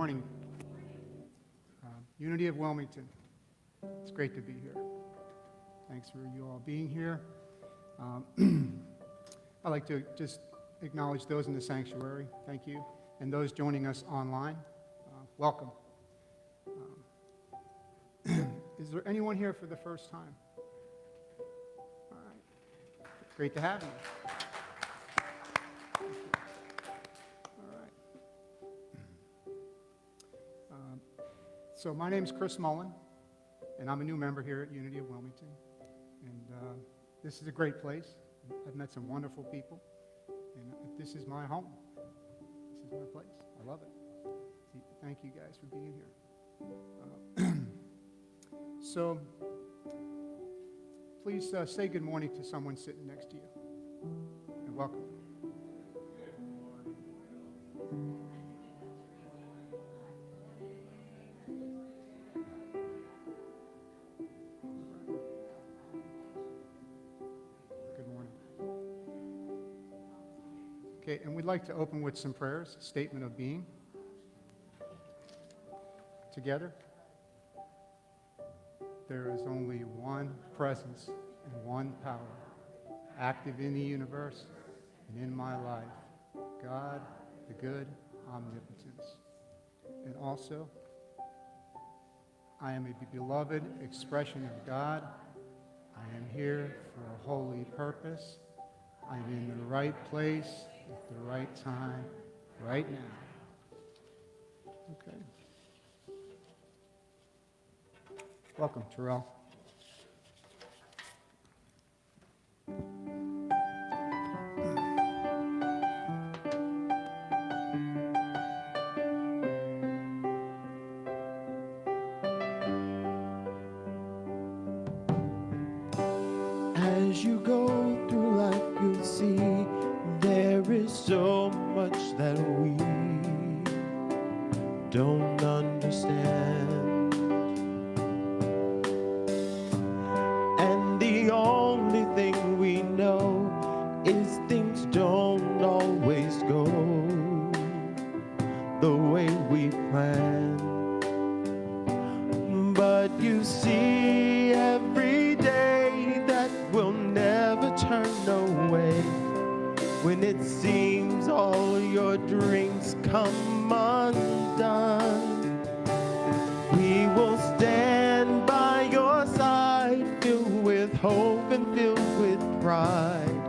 morning. Unity of Wilmington. It's great to be here. Thanks for you all being here. I'd like to just acknowledge those in the sanctuary. Thank you. And those joining us online, welcome. Is there anyone here for the first time? All right. Great to have you. So my name is Chris Mullen, and I'm a new member here at Unity of Wilmington. And this is a great place. I've met some wonderful people, and this is my home. This is my place. I love it. Thank you guys for being here. So please say good morning to someone sitting next to you, and welcome. Okay, and we'd like to open with some prayers, statement of being. Together, there is only one presence and one power, active in the universe and in my life, God, the good omnipotence. And also, I am a beloved expression of God. I am here for a holy purpose. I'm in the right place at the right time, right now. Okay. Welcome, Terrell. As you go through life, you'll see there is so much that we don't understand. And the only thing we know is things don't always go the way we plan. But you see every day that will never turn away. When it seems all your dreams come undone, we will stand by your side, filled with hope and filled with pride.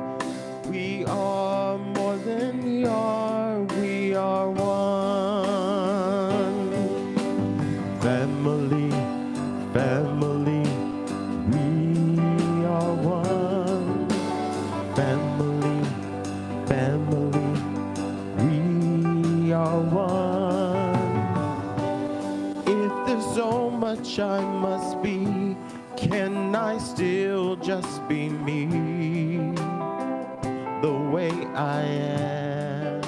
We are more than we are one. Family, family, we are one. Family, family, we are one. If there's so much I must be, can I still just be me, the way I am?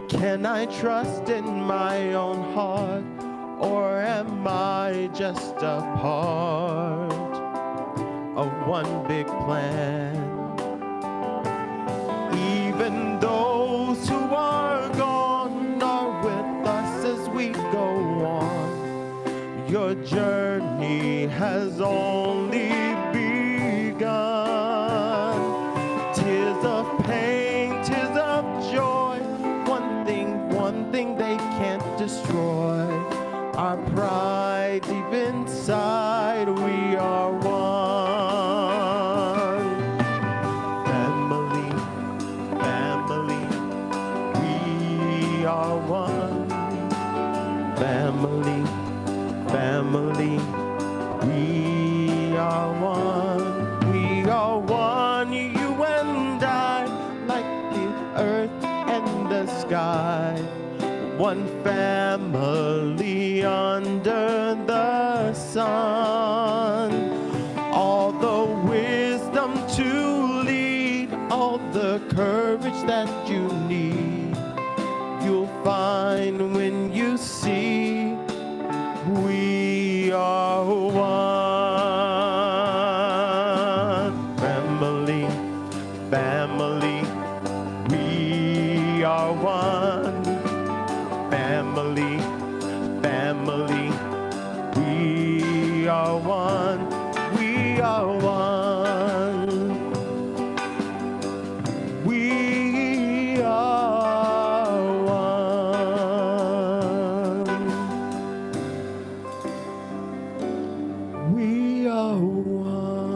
Can I trust in my own heart, or am I just a part of one big plan? Even those who are gone are with us as we go on. Your journey has only begun. Tears of pain, tears of joy, one thing they can't destroy. Our pride deep inside, we are one. Family, family, we are one. Family, family, we are one. We are one, you and I, like the earth and the sky. One family under the sun. All the wisdom to lead, all the courage that you need, you'll find when you see we are one. Family, family, we are one. are one. We are one. We are one. We are one.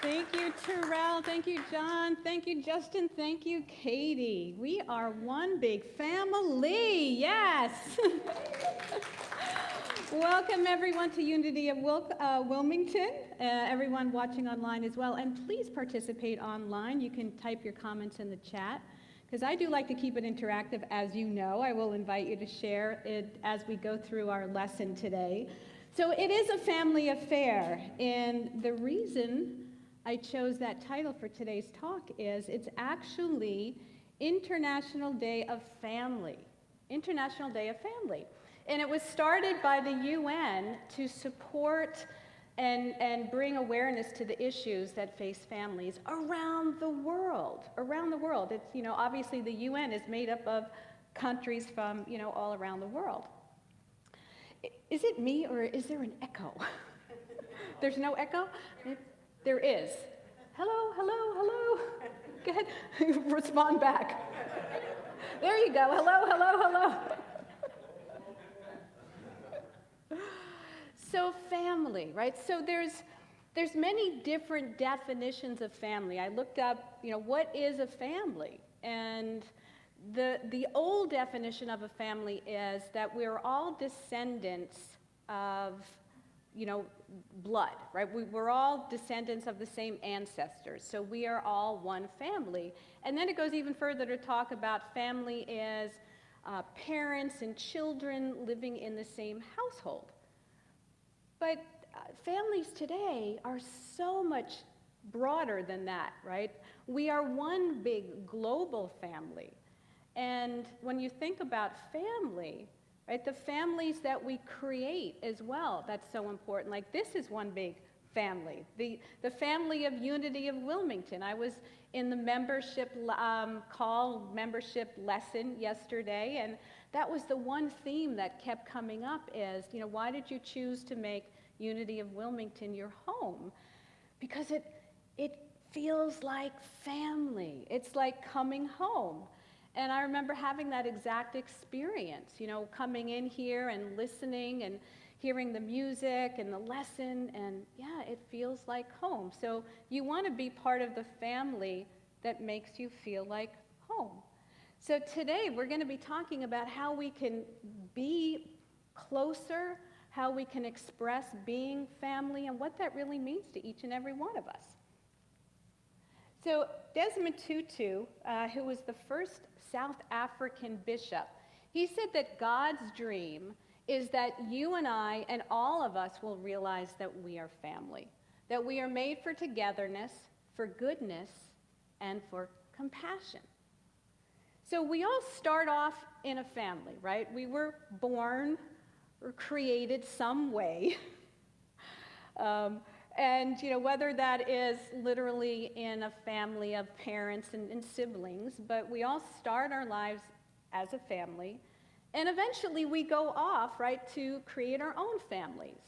Thank you, Terrell. Thank you, John. Thank you, Justin. Thank you, Katie. We are one big family. Yes. Welcome, everyone, to Unity of Wilmington. Everyone watching online as well. And please participate online. You can type your comments in the chat, because I do like to keep it interactive, as you know. I will invite you to share it as we go through our lesson today. So it is a family affair, and the reason I chose that title for today's talk is it's actually International Day of Family. International Day of Family. And it was started by the UN to support and bring awareness to the issues that face families around the world. Around the world. It's, you know, obviously the UN is made up of countries from, you know, all around the world. Is it me, or is there an echo? There's no echo? There is. Hello, hello, hello. Go ahead, respond back. There you go. Hello, hello, hello. So family, right? So there's many different definitions of family. I looked up, you know, what is a family? And the old definition of a family is that we're all descendants of, you know, blood, right? We're all descendants of the same ancestors, so we are all one family. And then it goes even further to talk about family as parents and children living in the same household. But families today are so much broader than that, right? We are one big global family. And when you think about family, right, the families that we create as well, that's so important. Like, this is one big family. The family of Unity of Wilmington. I was in the membership membership lesson yesterday, and that was the one theme that kept coming up is, you know, why did you choose to make Unity of Wilmington your home? Because it feels like family. It's like coming home. And I remember having that exact experience, you know, coming in here and listening and hearing the music and the lesson, and yeah, it feels like home. So you want to be part of the family that makes you feel like home. So today we're going to be talking about how we can be closer, how we can express being family, and what that really means to each and every one of us. So Desmond Tutu, who was the first South African bishop, he said that God's dream is that you and I and all of us will realize that we are family, that we are made for togetherness, for goodness, and for compassion. So we all start off in a family, right? We were born or created some way. And, you know, whether that is literally in a family of parents and siblings, but we all start our lives as a family, and eventually we go off, right, to create our own families.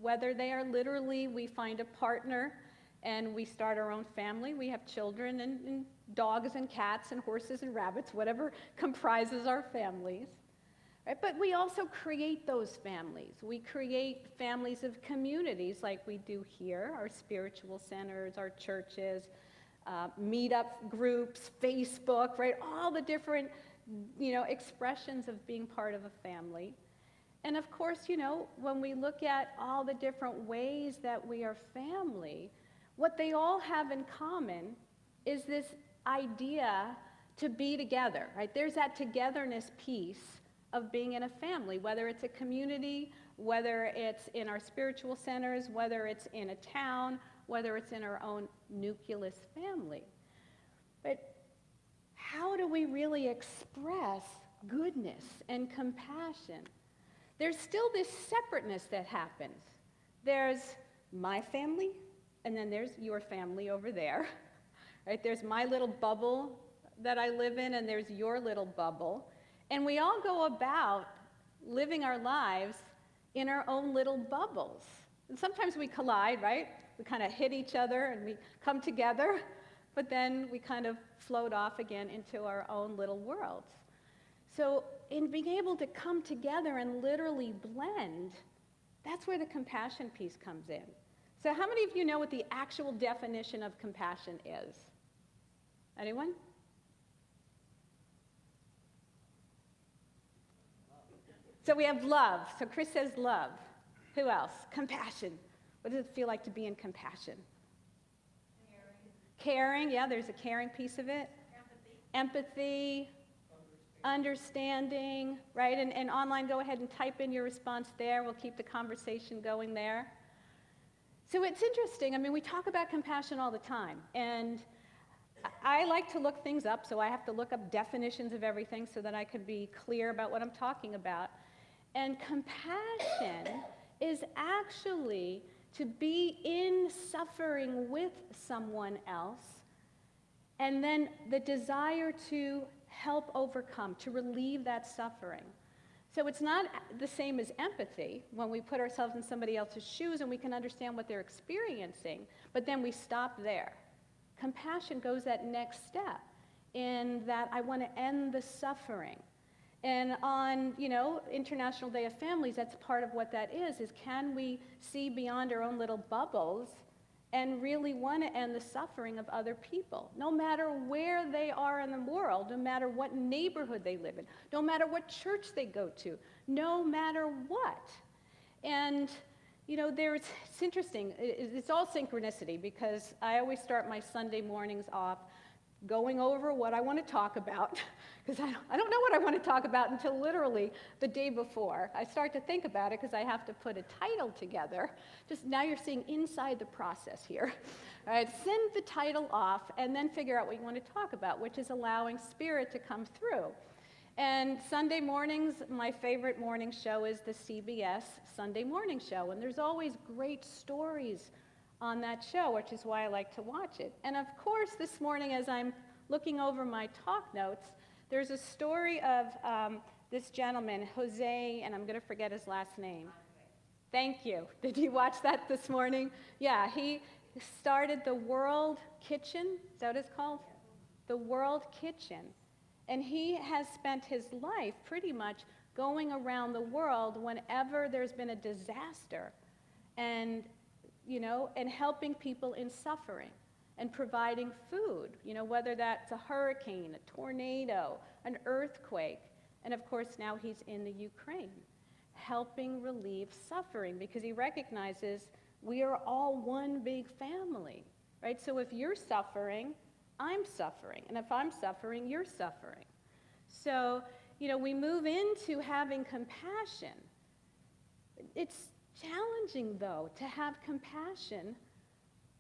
Whether they are literally, we find a partner and we start our own family, we have children and dogs and cats and horses and rabbits, whatever comprises our families. Right? But we also create those families. We create families of communities like we do here, our spiritual centers, our churches, meetup groups, Facebook, right? All the different, you know, expressions of being part of a family. And of course, you know, when we look at all the different ways that we are family, what they all have in common is this idea to be together, right? There's that togetherness piece of being in a family, whether it's a community, whether it's in our spiritual centers, whether it's in a town, whether it's in our own nucleus family. But how do we really express goodness and compassion? There's still this separateness that happens. There's my family, and then there's your family over there, right? There's my little bubble that I live in, and there's your little bubble. And we all go about living our lives in our own little bubbles. And sometimes we collide, right? We kind of hit each other and we come together, but then we kind of float off again into our own little worlds. So in being able to come together and literally blend, that's where the compassion piece comes in. So how many of you know what the actual definition of compassion is? Anyone? So we have love. So Chris says love. Who else? Compassion. What does it feel like to be in compassion? Caring, yeah, there's a caring piece of it. Empathy. Understanding, right? And online, go ahead and type in your response there. We'll keep the conversation going there. So it's interesting. I mean, we talk about compassion all the time. And I like to look things up, so I have to look up definitions of everything so that I can be clear about what I'm talking about. And compassion is actually to be in suffering with someone else, and then the desire to help overcome, to relieve that suffering. So it's not the same as empathy, when we put ourselves in somebody else's shoes and we can understand what they're experiencing, but then we stop there. Compassion goes that next step in that I want to end the suffering. And on, International Day of Families, that's part of what that is can we see beyond our own little bubbles and really want to end the suffering of other people, no matter where they are in the world, no matter what neighborhood they live in, no matter what church they go to, no matter what. And, it's interesting. It's all synchronicity, because I always start my Sunday mornings off going over what I want to talk about, because I don't know what I want to talk about until literally the day before. I start to think about it because I have to put a title together. Just now you're seeing inside the process here. All right, send the title off and then figure out what you want to talk about, which is allowing Spirit to come through. And Sunday mornings, my favorite morning show is the CBS Sunday Morning Show, and there's always great stories on that show, which is why I like to watch it. And of course, this morning, as I'm looking over my talk notes, there's a story of this gentleman, Jose, and I'm going to forget his last name. Thank you. Did you watch that this morning? Yeah, he started the World Kitchen. Is that what it's called? The World Kitchen. And he has spent his life pretty much going around the world whenever there's been a disaster and helping people in suffering and providing food, whether that's a hurricane, a tornado, an earthquake. And of course, now he's in the Ukraine, helping relieve suffering, because he recognizes we are all one big family, right? So if you're suffering, I'm suffering. And if I'm suffering, you're suffering. So, we move into having compassion. It's challenging, though, to have compassion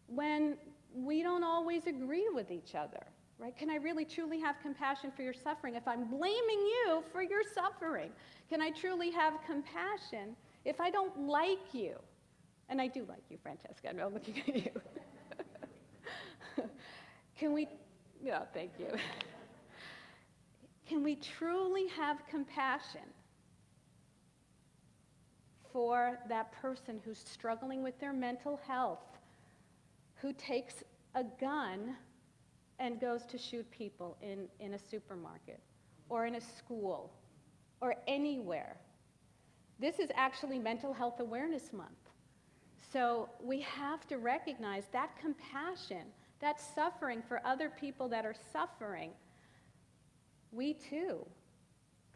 when we don't always agree with each other, right? Can I really truly have compassion for your suffering if I'm blaming you for your suffering? Can I truly have compassion if I don't like you? And I do like you, Francesca. I'm looking at you. Thank you. Can we truly have compassion for that person who's struggling with their mental health, who takes a gun and goes to shoot people in a supermarket or in a school or anywhere? This is actually Mental Health Awareness Month. So we have to recognize that compassion, that suffering for other people that are suffering. We too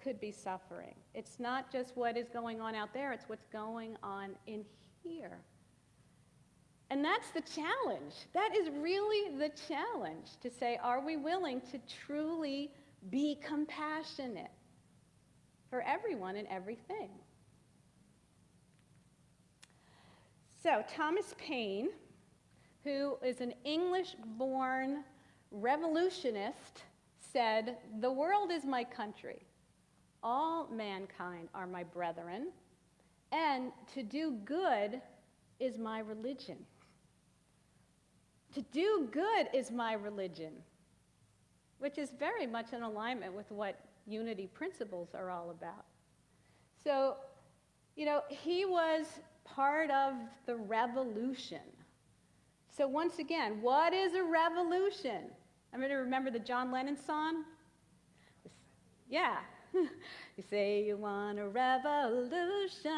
could be suffering. It's not just what is going on out there, it's what's going on in here. And that's the challenge. That is really the challenge, to say, are we willing to truly be compassionate for everyone and everything? So Thomas Paine, who is an English-born revolutionist, said, "The world is my country. All mankind are my brethren, and to do good is my religion." To do good is my religion. which is very much in alignment with what unity principles are all about. So, he was part of the revolution. So once again, what is a revolution? I'm going to remember the John Lennon song. Yeah. You say you want a revolution.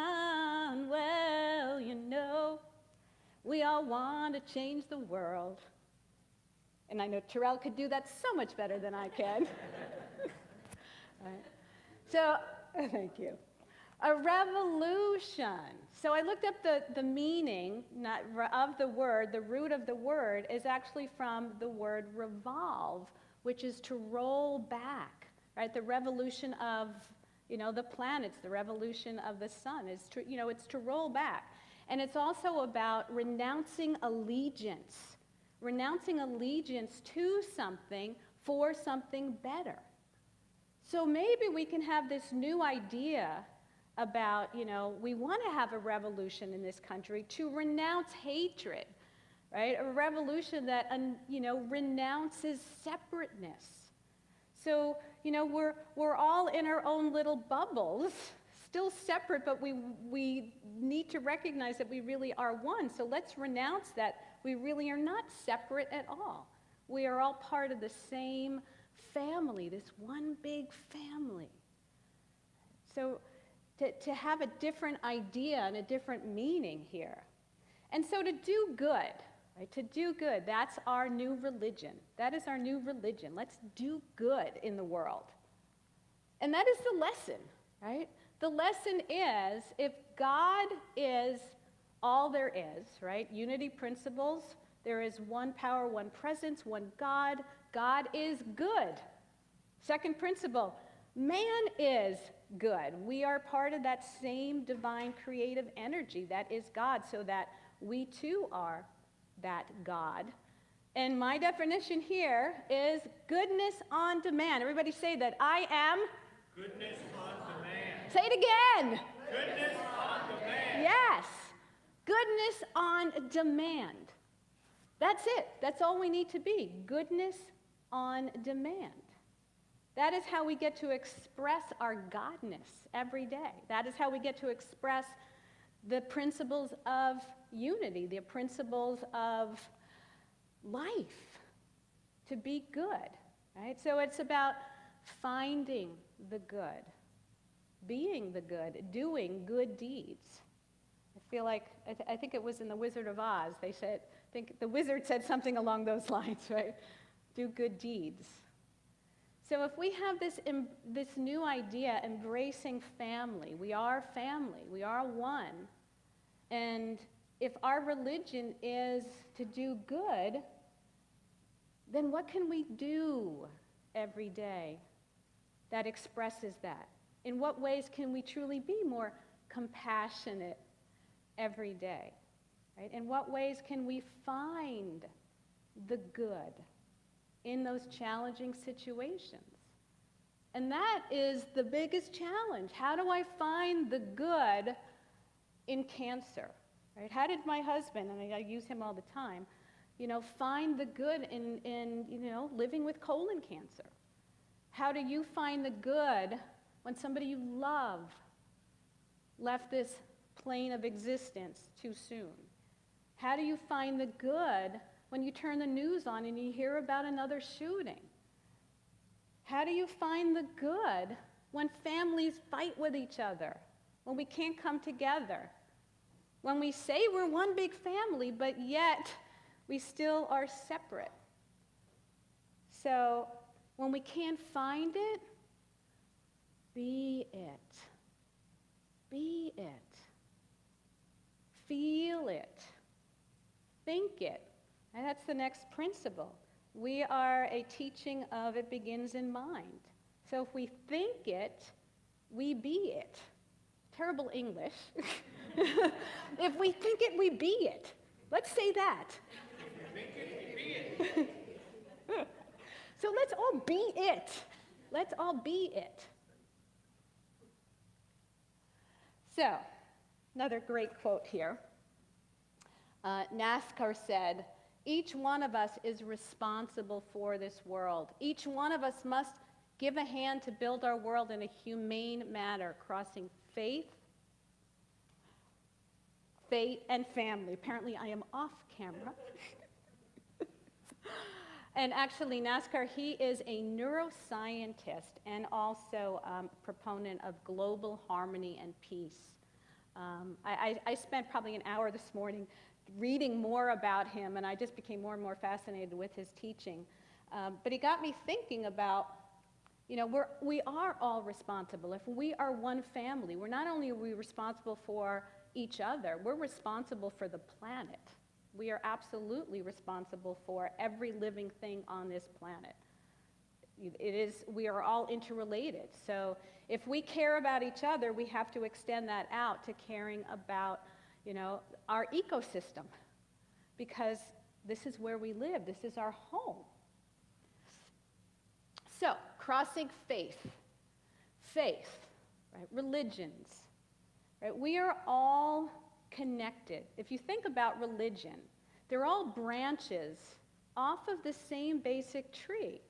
Well, we all want to change the world. And I know Terrell could do that so much better than I can. Right. So, thank you. A revolution. So I looked up the meaning of the word. The root of the word is actually from the word revolve, which is to roll back, right? The revolution of, the planets, the revolution of the sun is to, it's to roll back. And it's also about renouncing allegiance to something for something better. So maybe we can have this new idea about, we want to have a revolution in this country to renounce hatred, right? A revolution that, renounces separateness. So, we're all in our own little bubbles, still separate, but we need to recognize that we really are one. So let's renounce that we really are not separate at all. We are all part of the same family, this one big family. So to have a different idea and a different meaning here. And so to do good, right? To do good, that's our new religion. That is our new religion. Let's do good in the world. And that is the lesson, right? The lesson is, if God is all there is, right? Unity principles, there is one power, one presence, one God. God is good. Second principle, man is good. We are part of that same divine creative energy that is God, so that we too are that God. And my definition here is goodness on demand. Everybody say that. I am goodness on demand. Say it again. Goodness on demand. Yes. Goodness on demand. That's it. That's all we need to be. Goodness on demand. That is how we get to express our godness every day. That is how we get to express the principles of unity, the principles of life, to be good, right? So it's about finding the good, being the good, doing good deeds. I feel like, I think it was in The Wizard of Oz, they said, I think the wizard said something along those lines, right? Do good deeds. So if we have this new idea, embracing family, we are one, and if our religion is to do good, then what can we do every day that expresses that? In what ways can we truly be more compassionate every day? Right? In what ways can we find the good in those challenging situations? And that is the biggest challenge. How do I find the good in cancer? Right? How did my husband, and I use him all the time, find the good in living with colon cancer? How do you find the good when somebody you love left this plane of existence too soon? How do you find the good when you turn the news on and you hear about another shooting? How do you find the good when families fight with each other, when we can't come together, when we say we're one big family, but yet we still are separate? So when we can't find it, be it. Be it. Feel it. Think it. And that's the next principle. We are a teaching of it begins in mind. So if we think it, we be it. Terrible English. If we think it, we be it. Let's say that. If you think it, you be it. So let's all be it. Let's all be it. So, another great quote here. NASCAR said, Each one of us is responsible for this world. Each one of us must give a hand to build our world in a humane manner, crossing faith, fate, and family. Apparently, I am off camera. And actually, NASCAR, he is a neuroscientist and also proponent of global harmony and peace. I spent probably an hour this morning reading more about him, and I just became more and more fascinated with his teaching. But he got me thinking about, we are all responsible. If we are one family, we're not only are we responsible for each other, we're responsible for the planet. We are absolutely responsible for every living thing on this planet. We are all interrelated. So if we care about each other, we have to extend that out to caring about, our ecosystem, because this is where we live. This is our home. So, crossing faith, right? Religions, right? We are all connected. If you think about religion, they're all branches off of the same basic tree.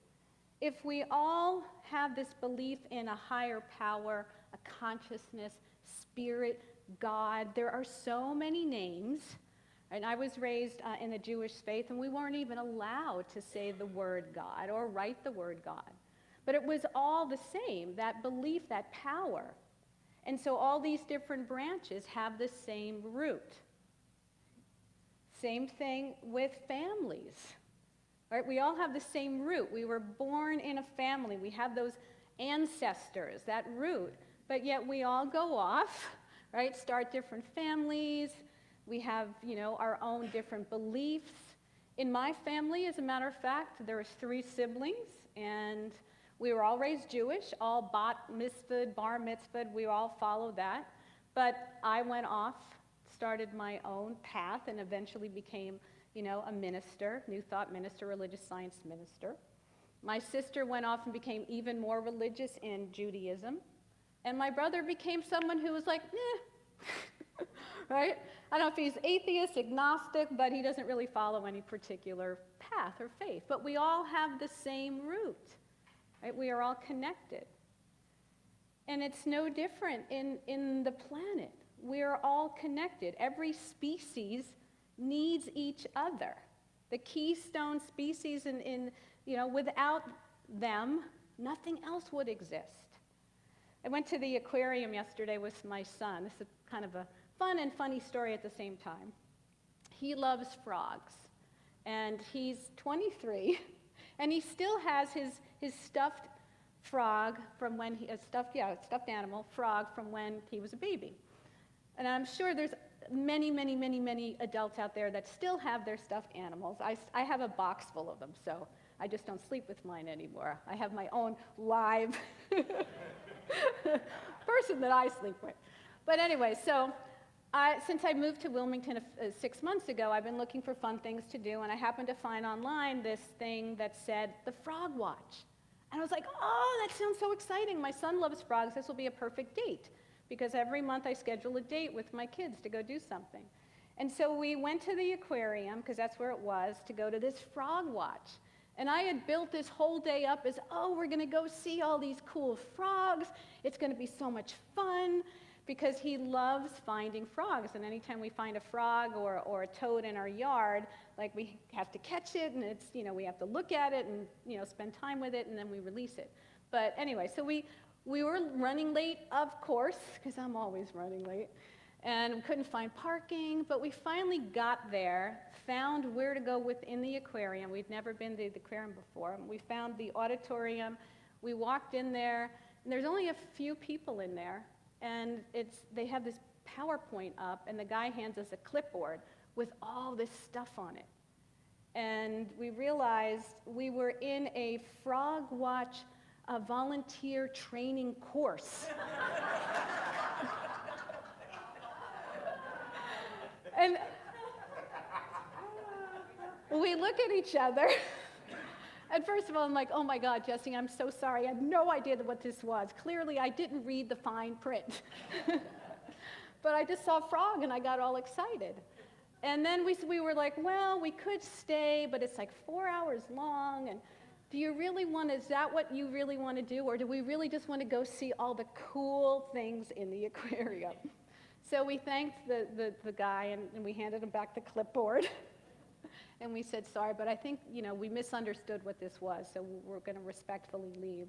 If we all have this belief in a higher power, a consciousness, spirit, God, there are so many names. And I was raised in the Jewish faith, and we weren't even allowed to say the word God or write the word God. But it was all the same, that belief, that power. And so all these different branches have the same root. Same thing with families. Right? We all have the same root. We were born in a family. We have those ancestors, that root. But yet we all go off, right? Start different families. We have, our own different beliefs. In my family, as a matter of fact, there was 3 siblings, and we were all raised Jewish, all bat mitzvahed, bar mitzvahed. We all followed that. But I went off, started my own path, and eventually became, a minister, New Thought minister, religious science minister. My sister went off and became even more religious in Judaism. And my brother became someone who was like, right? I don't know if he's atheist, agnostic, but he doesn't really follow any particular path or faith. But we all have the same root, right? We are all connected. And it's no different in the planet. We are all connected. Every species needs each other. The keystone species, without them, nothing else would exist. I went to the aquarium yesterday with my son. This is kind of a fun and funny story at the same time. He loves frogs, and he's 23, and he still has his stuffed frog from when a stuffed animal frog from when he was a baby. And I'm sure there's many, many, many, many adults out there that still have their stuffed animals. I have a box full of them, so I just don't sleep with mine anymore. I have my own live person that I sleep with. But anyway, so since I moved to Wilmington 6 months ago, I've been looking for fun things to do, and I happened to find online this thing that said the Frog Watch. And I was like, oh, that sounds so exciting. My son loves frogs. This will be a perfect date, because every month I schedule a date with my kids to go do something. And so we went to the aquarium, because that's where it was, to go to this Frog Watch. And I had built this whole day up as, we're going to go see all these cool frogs. It's going to be so much fun, because he loves finding frogs. And anytime we find a frog or a toad in our yard, like, we have to catch it, and it's, we have to look at it and, spend time with it, and then we release it. But anyway, so we were running late, of course, because I'm always running late, and we couldn't find parking, but we finally got there, found where to go within the aquarium. We'd never been to the aquarium before. We found the auditorium. We walked in there, and there's only a few people in there, and they have this PowerPoint up, and the guy hands us a clipboard with all this stuff on it. And we realized we were in a Frog Watch volunteer training course. And we look at each other, and first of all, I'm like, oh my God, Jesse, I'm so sorry. I had no idea what this was. Clearly, I didn't read the fine print. But I just saw a frog, and I got all excited. And then we were like, well, we could stay, but it's like 4 hours long. And do you really want to, is that what you really want to do? Or do we really just want to go see all the cool things in the aquarium? So we thanked the guy, and we handed him back the clipboard. And we said, sorry, but I think, we misunderstood what this was, so we're going to respectfully leave.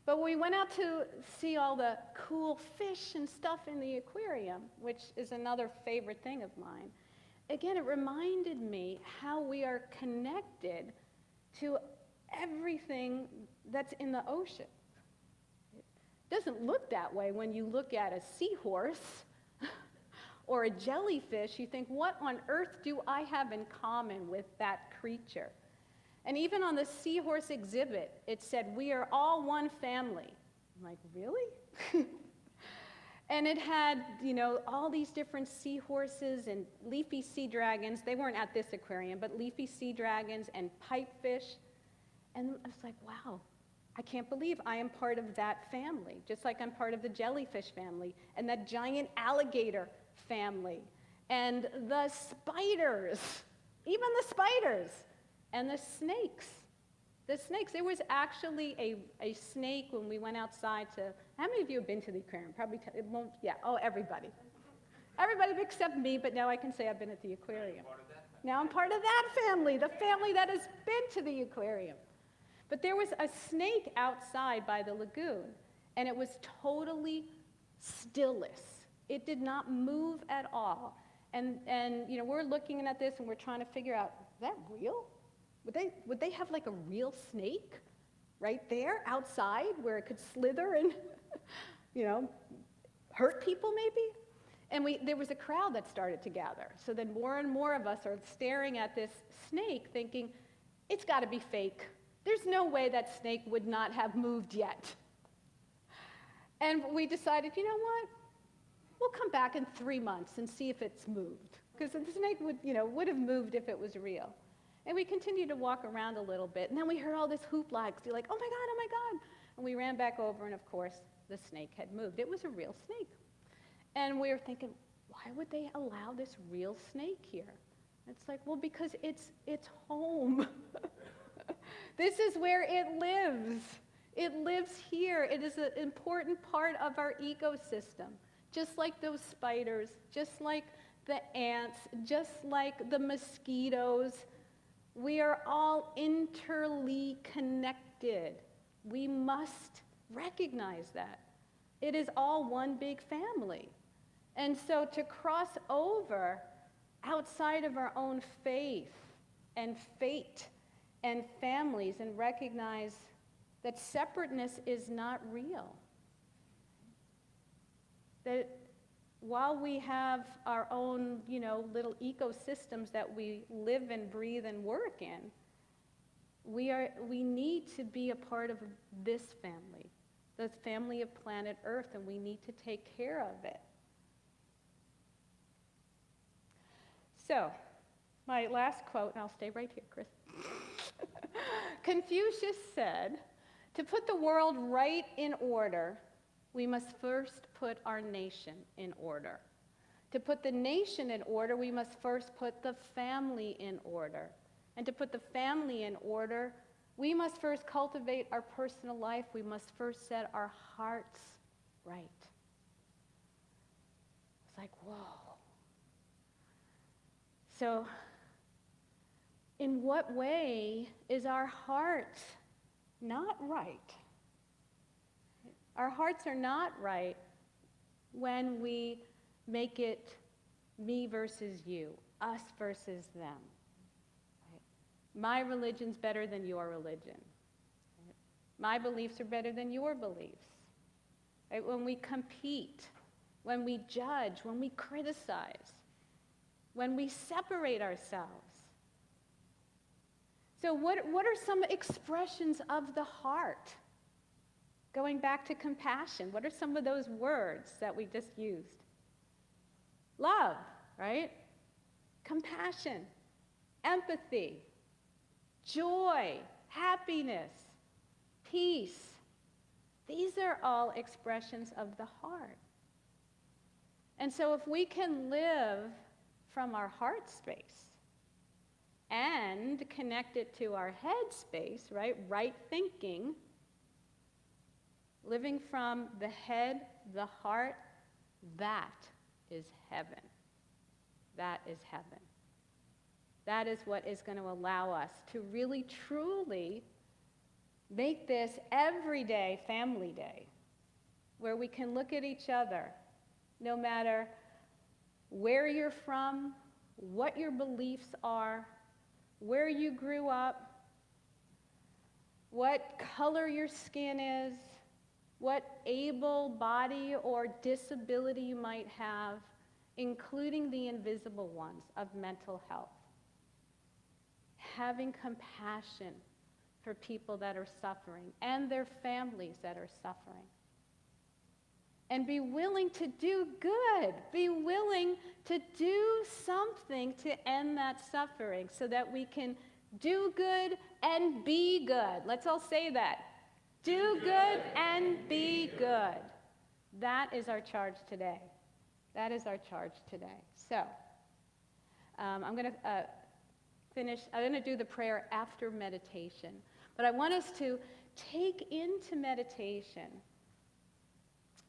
But we went out to see all the cool fish and stuff in the aquarium, which is another favorite thing of mine. Again, it reminded me how we are connected to everything that's in the ocean. It doesn't look that way when you look at a seahorse or a jellyfish. You think, what on earth do I have in common with that creature? And even on the seahorse exhibit, it said, we are all one family. I'm like, really? And it had, all these different seahorses and leafy sea dragons. They weren't at this aquarium, but leafy sea dragons and pipefish. And I was like, wow, I can't believe I am part of that family, just like I'm part of the jellyfish family and that giant alligator family and the spiders, even the spiders, and the snakes. The snakes. There was actually a snake when we went outside to, how many of you have been to the aquarium? Probably, it won't, yeah, oh, everybody. Everybody except me, but now I can say I've been at the aquarium. Now I'm part of that family, the family that has been to the aquarium. But there was a snake outside by the lagoon, and it was totally stillless. It did not move at all. And we're looking at this, and we're trying to figure out, is that real? Would they have like a real snake right there outside where it could slither and, hurt people maybe? And there was a crowd that started to gather. So then more and more of us are staring at this snake thinking, it's got to be fake. There's no way that snake would not have moved yet. And we decided, you know what? We'll come back in 3 months and see if it's moved. Because the snake would have moved if it was real. And we continued to walk around a little bit. And then we heard all this hoopla. You're like, oh my God, oh my God. And we ran back over, and of course, the snake had moved. It was a real snake. And we were thinking, why would they allow this real snake here? It's like, well, because it's home. This is where it lives. It lives here. It is an important part of our ecosystem. Just like those spiders, just like the ants, just like the mosquitoes. We are all interconnected. We must recognize that. It is all one big family. And so to cross over outside of our own faith and fate and families and recognize that separateness is not real. That while we have our own, little ecosystems that we live and breathe and work in, we need to be a part of this family, the family of planet Earth, and we need to take care of it. So, my last quote, and I'll stay right here, Chris. Confucius said, to put the world right in order, we must first put our nation in order. To put the nation in order, we must first put the family in order. And to put the family in order, we must first cultivate our personal life. We must first set our hearts right. It's like, whoa. So, in what way is our heart not right? Our hearts are not right when we make it me versus you, us versus them. Right? My religion's better than your religion. Right? My beliefs are better than your beliefs. Right? When we compete, when we judge, when we criticize, when we separate ourselves. So what are some expressions of the heart? Going back to compassion, what are some of those words that we just used? Love, right? Compassion, empathy, joy, happiness, peace. These are all expressions of the heart. And so if we can live from our heart space and connect it to our head space, right? Right thinking, living from the head, the heart, that is heaven. That is heaven. That is what is going to allow us to really, truly make this everyday family day, where we can look at each other, no matter where you're from, what your beliefs are, where you grew up, what color your skin is, what able body or disability you might have, including the invisible ones of mental health. Having compassion for people that are suffering and their families that are suffering. And be willing to do good. Be willing to do something to end that suffering so that we can do good and be good. Let's all say that. Do good and be good. That is our charge today. That is our charge today. So, I'm going to do the prayer after meditation. But I want us to take into meditation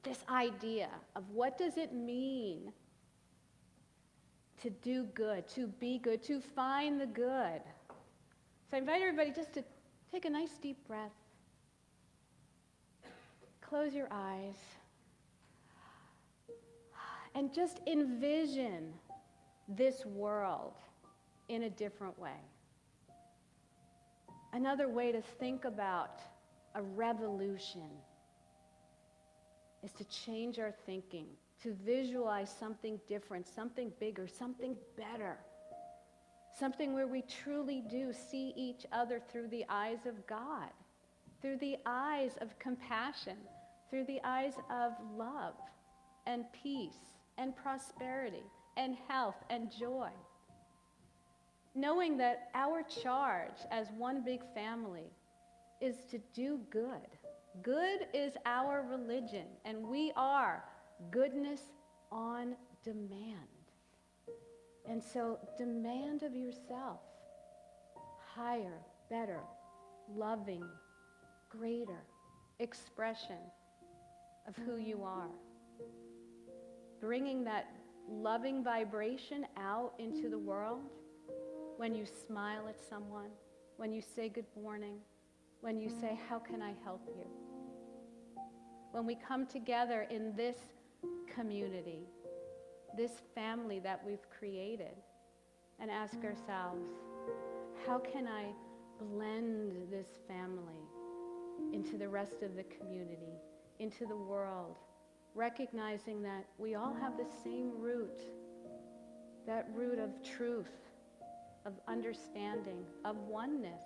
this idea of what does it mean to do good, to be good, to find the good. So I invite everybody just to take a nice deep breath. Close your eyes. And just envision this world in a different way. Another way to think about a revolution is to change our thinking, to visualize something different, something bigger, something better, something where we truly do see each other through the eyes of God, through the eyes of compassion, through the eyes of love and peace and prosperity and health and joy. Knowing that our charge as one big family is to do good. Good is our religion, and we are goodness on demand. And so demand of yourself higher, better, loving, greater expression of who you are. Bringing that loving vibration out into the world when you smile at someone, when you say good morning, when you say, how can I help you? When we come together in this community, this family that we've created, and ask ourselves, how can I blend this family into the rest of the community, into the world, recognizing that we all have the same root, that root of truth, of understanding, of oneness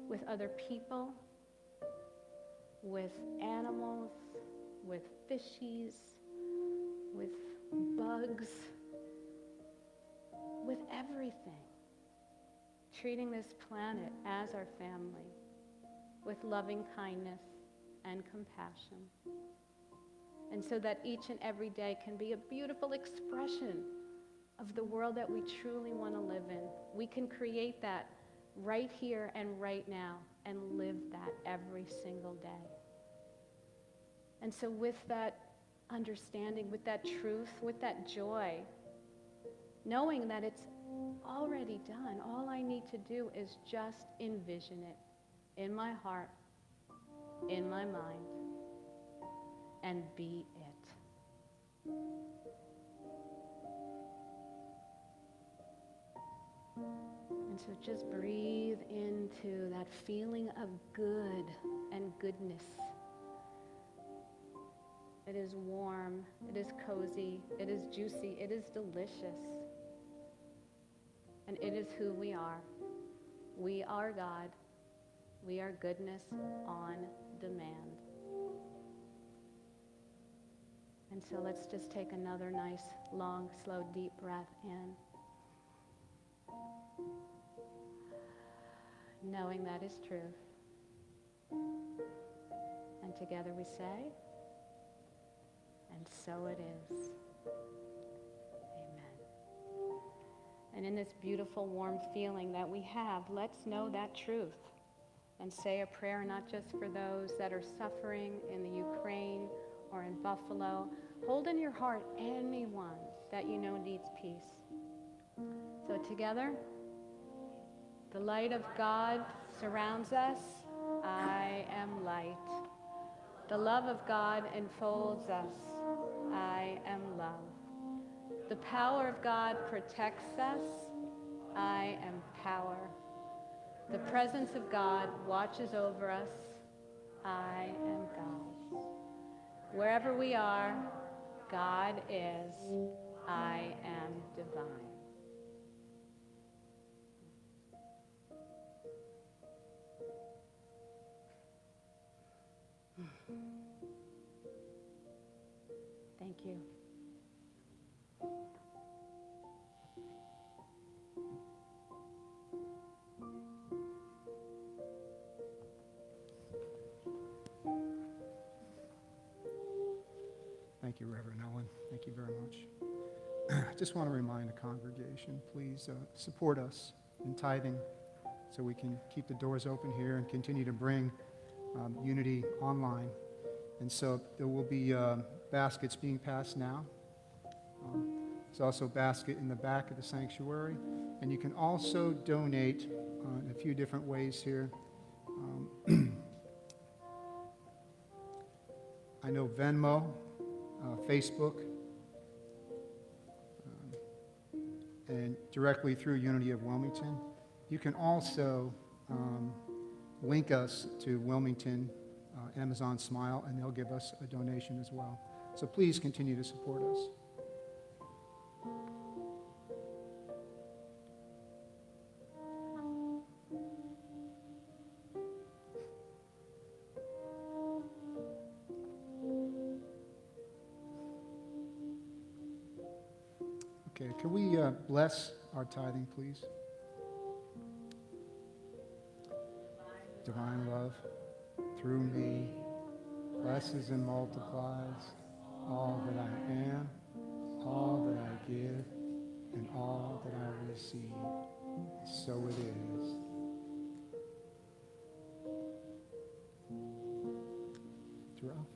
with other people, with animals, with fishies, with bugs, with everything. Treating this planet as our family with loving kindness and compassion. And so that each and every day can be a beautiful expression of the world that we truly want to live in. We can create that right here and right now and live that every single day. And so with that understanding, with that truth, with that joy, knowing that it's already done, all I need to do is just envision it in my heart, in my mind, and be it. And so just breathe into that feeling of good and goodness. It is warm, it is cozy, it is juicy, it is delicious. And it is who we are. We are God. We are goodness on demand. And so let's just take another nice, long, slow, deep breath in. Knowing that is truth. And together we say, and so it is. Amen. And in this beautiful, warm feeling that we have, let's know that truth and say a prayer not just for those that are suffering in the Ukraine or in Buffalo. Hold in your heart anyone that you know needs peace. So together, the light of God surrounds us. I am light. The love of God enfolds us. I am love. The power of God protects us. I am power. The presence of God watches over us. I am God. Wherever we are, God is. I am divine. Thank you. Thank you, Reverend Ellen. Thank you very much. I just want to remind the congregation, please support us in tithing so we can keep the doors open here and continue to bring Unity online. And so there will be baskets being passed now. There's also a basket in the back of the sanctuary. And you can also donate in a few different ways here. I know Venmo, Facebook, and directly through Unity of Wilmington. You can also link us to Wilmington Amazon Smile, and they'll give us a donation as well. So please continue to support us. Okay, can we bless our tithing, please? Divine love, through me, blesses and multiplies all that I am, all that I give, and all that I receive. So it is. Terrell?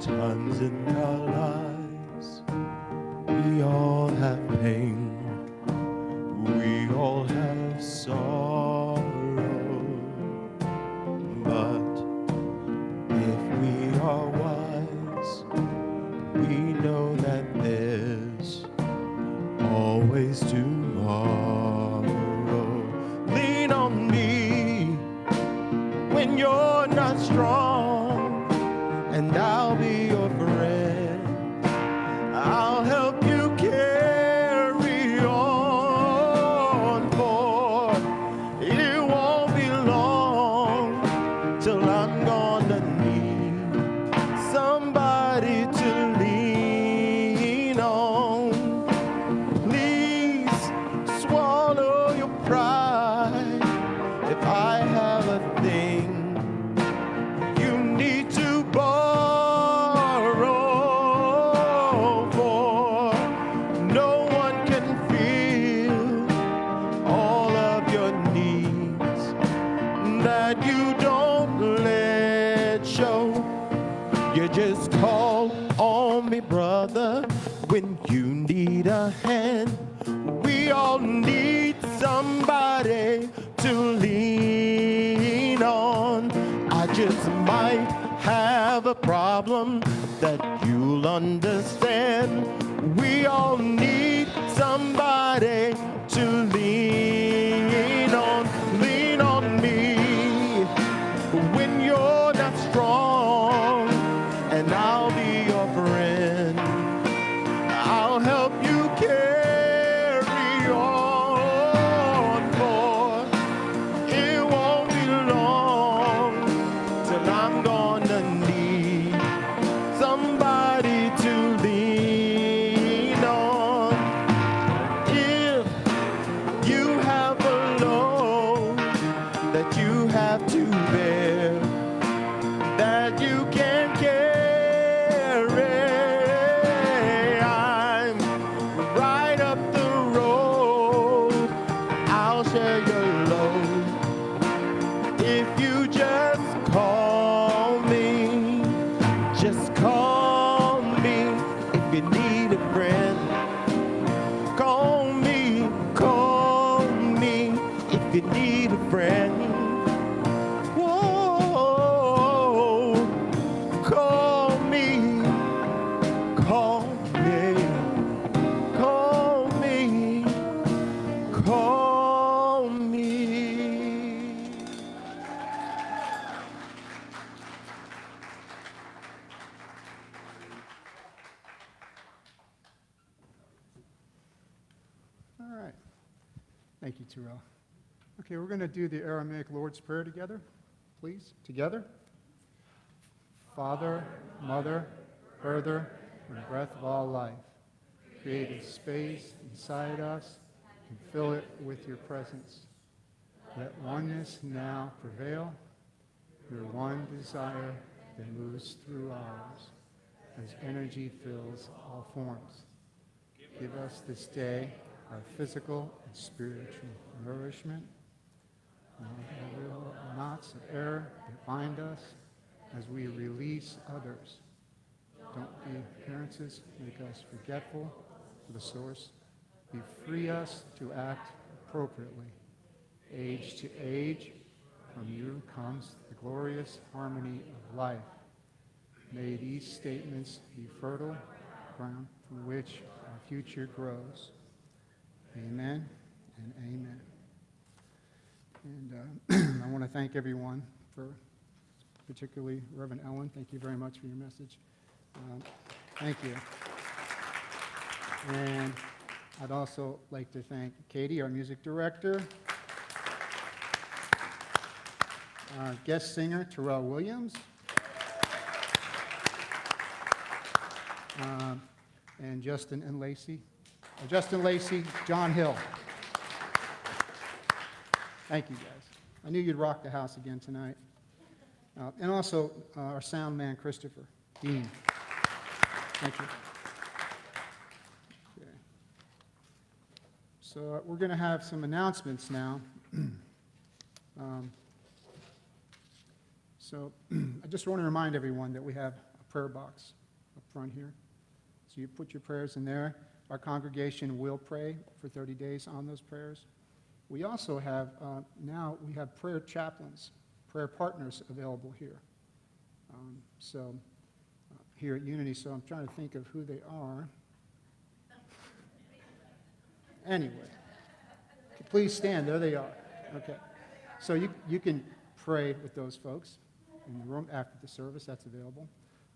Sometimes in our lives, we all have pain, we all have sorrow, but if we are wise, we know that there's always tomorrow. Lean on me when you're not strong, and I'll be your friend. I'll help you carry on, for it won't be long till I'm gonna need somebody to lean on. Please swallow your pride. If I have a thing you need to borrow, for no one can feel all of your needs that you don't let show. You just call on me, brother, when you need a hand. We all need somebody to lean on. I just might have a problem that you'll understand. We all need somebody to lean on. Lean on me when you're not strong, and I'll be your friend. Thank you, Terrell. Okay, we're going to do the Aramaic Lord's Prayer together, please. Together. Father, Mother, Earther, and breath of all life, create a space inside us and fill it with your presence. Let oneness now prevail, your one desire that moves through ours as energy fills all forms. Give us this day our physical and spiritual nourishment. Knots of error that bind us as we release others. Don't be appearances, make us forgetful of the source. Free us to act appropriately. Age to age, from you comes the glorious harmony of life. May these statements be fertile ground from which our future grows. Amen and amen. And I want to thank everyone for, particularly Reverend Ellen. Thank you very much for your message. Thank you. And I'd also like to thank Katie, our music director, our guest singer, Terrell Williams, and Justin Lacey, John Hill. Thank you, guys. I knew you'd rock the house again tonight. And also our sound man, Christopher Dean. Thank you. Okay. So we're going to have some announcements now. So I just want to remind everyone that we have a prayer box up front here. So you put your prayers in there. Our congregation will pray for 30 days on those prayers. We also have, now we have prayer chaplains, prayer partners available here. Here at Unity, so I'm trying to think of who they are. Anyway, please stand, there they are. Okay, so you can pray with those folks in the room after the service, that's available.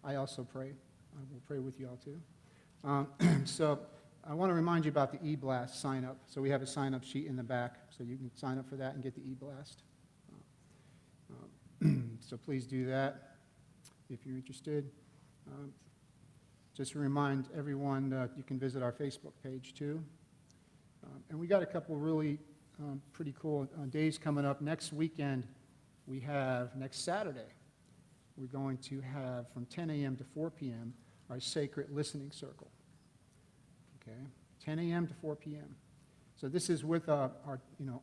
I also pray, I will pray with you all too. So I want to remind you about the e-blast sign-up. So we have a sign-up sheet in the back, so you can sign up for that and get the e-blast. So please do that if you're interested. Just to remind everyone that you can visit our Facebook page too. And we got a couple really pretty cool days coming up. Next weekend, we have, next Saturday, we're going to have from 10 a.m. to 4 p.m. our Sacred Listening Circle. Okay, 10 a.m. to 4 p.m. So this is with our,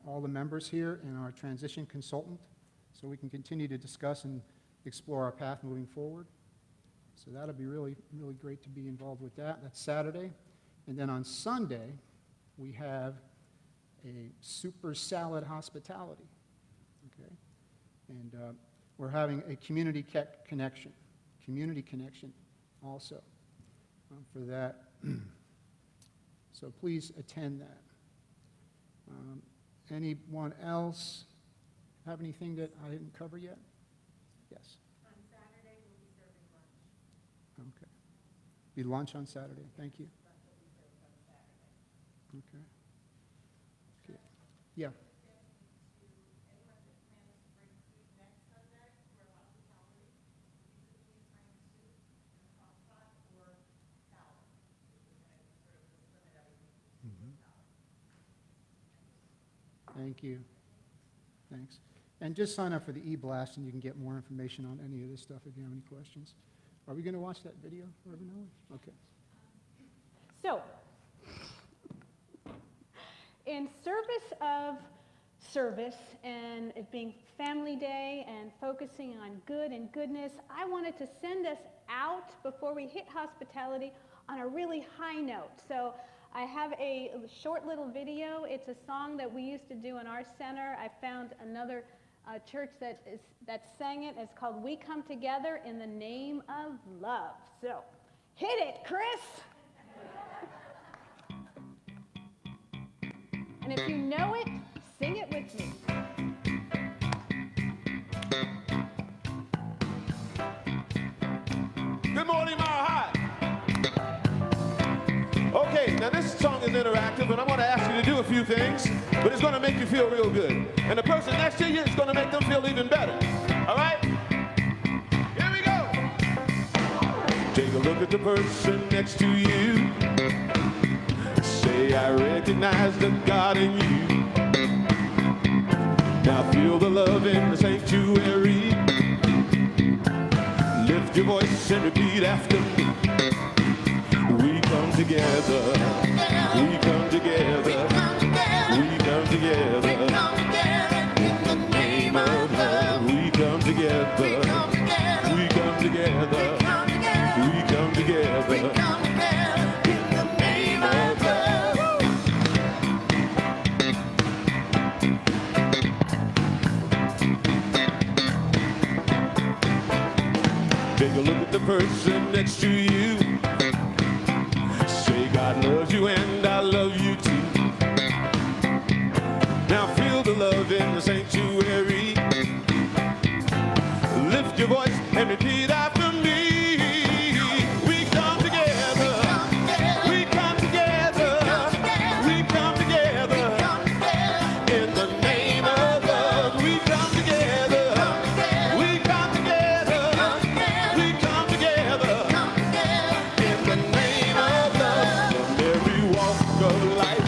all the members here and our transition consultant, so we can continue to discuss and explore our path moving forward. So that'll be really, really great to be involved with that. That's Saturday. And then on Sunday, we have a super salad hospitality. Okay, and we're having a community connection also for that. So please attend that. Anyone else have anything that I didn't cover yet? Yes. On Saturday, we'll be serving lunch. Okay. Be lunch on Saturday. Thank you. Lunch will be served on Saturday. Okay. Okay. Yeah. Anyone that plans to bring food next Sunday for hospitality, you could please bring soup and a hot pot or salad. And sort of just limit everything to salad. Thank you. Thanks. And just sign up for the e-blast and you can get more information on any of this stuff if you have any questions. Are we going to watch that video, Reverend Ellen? Okay. So, in service of service and it being Family Day and focusing on good and goodness, I wanted to send us out before we hit hospitality on a really high note. So I have a short little video. It's a song that we used to do in our center. I found another church that sang it. It's called We Come Together in the Name of Love. So hit it, Chris. And if you know it, sing it with me. Good morning, Mile High. Okay. Okay, now this song is interactive, and I'm going to ask you to do a few things, but it's going to make you feel real good. And the person next to you is going to make them feel even better. All right? Here we go. Take a look at the person next to you. Say, I recognize the God in you. Now feel the love in the sanctuary. Lift your voice and repeat after me. We come together. We come together. We come together. In the name of love. We come together. We come together. We come together. In the name of love. Take a look at the person next to you. Say, God loves you and I love you too. Now feel the love in the sanctuary. Lift your voice and repeat after me. We come together. We come together. We come together. In the name of love. We come together. We come together. We come together. In the name of love. From every walk of life.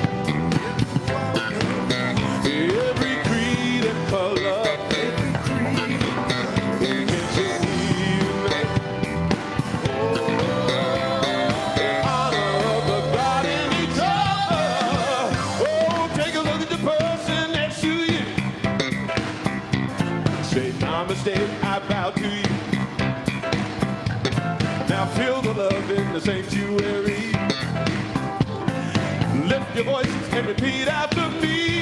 Every creed and color. Namaste, I bow to you. Now feel the love in the sanctuary. Lift your voice and repeat after me.